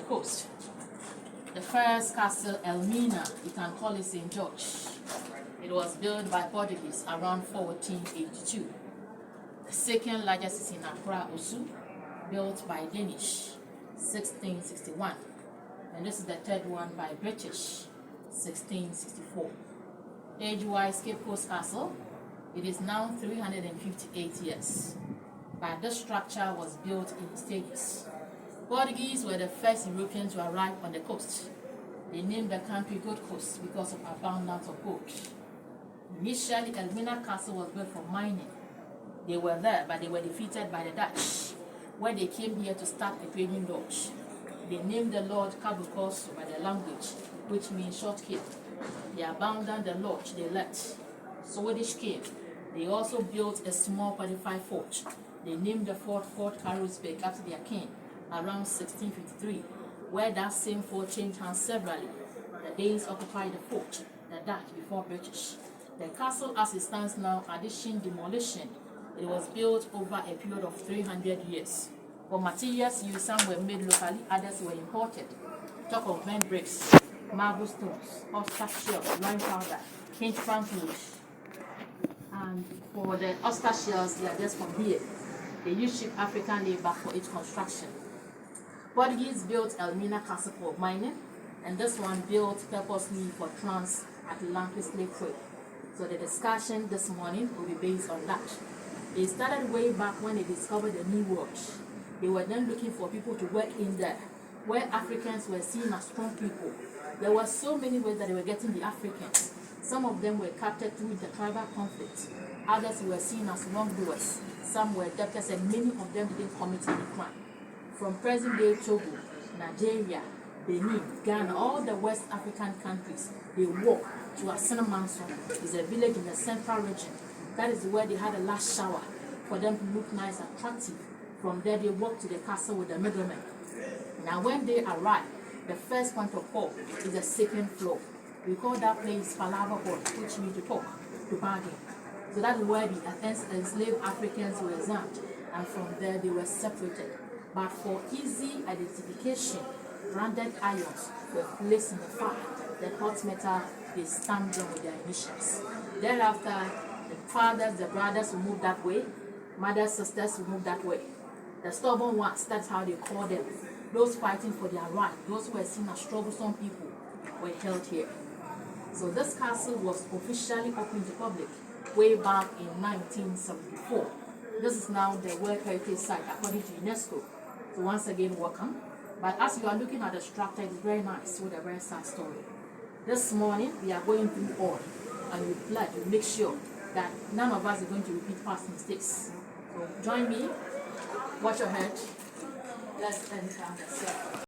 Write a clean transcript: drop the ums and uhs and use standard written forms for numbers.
coast. The first castle, Elmina, you can call it St. George. It was built by Portuguese around 1482. The second largest is in Accra, Osu, built by Danish, 1661. And this is the third one by British, 1664. Age-wise, Cape Coast Castle, it is now 358 years. But this structure was built in stages. Portuguese were the first Europeans to arrive on the coast. They named the country Gold Coast because of abundance of gold. Initially, Elmina Castle was built for mining. They were there, but they were defeated by the Dutch, where they came here to start a trading lodge. They named the lodge Cabo Corso by the language, which means short cape. They abandoned the lodge they left. Swedish came. They also built a small fortified fort. They named the fort Fort Carlsberg after their king around 1653, where that same fort changed hands severally. The Danes occupied the fort, the Dutch before British. The castle as it stands now, addition, demolition, it was built over a period of 300 years. For materials used, some were made locally, others were imported. Talk of bent bricks, marble stones, oyster shells, lime powder, Kent Frank wood. And for the oyster shells, they are just from here. They used cheap African labor for its construction. Portuguese built Elmina Castle for mining, and this one built purposely for transatlantic slave trade. So the discussion this morning will be based on that. They started way back when they discovered the New World. They were then looking for people to work in there, where Africans were seen as strong people. There were so many ways that they were getting the Africans. Some of them were captured through the tribal conflict. Others were seen as wrongdoers. Some were debtors, and many of them didn't commit any crime. From present-day Togo, Nigeria, Benin, Ghana, all the West African countries, they walk to Asena Manso. It's a village in the central region. That is where they had a last shower for them to look nice and attractive. From there, they walked to the castle with the middlemen. Now, when they arrive, the first point of call is the second floor. We call that place Palaver Hall, which means to talk, to bargain. So that is where the enslaved Africans were examined, and from there they were separated. But for easy identification, branded irons were placed in the fire. The hot metal, they stamped them with their initials. Thereafter, the fathers, the brothers will move that way, mothers, sisters will move that way. The stubborn ones, that's how they call them. Those fighting for their right, those who were seen as troublesome people, were held here. So this castle was officially opened to public way back in 1974. This is now the World Heritage Site according to UNESCO. So once again, welcome. But as you are looking at the structure, it's very nice with a very sad story. This morning, we are going through all, and we pledge to make sure that none of us are going to repeat past mistakes. So join me, watch your head, let's enter the circle.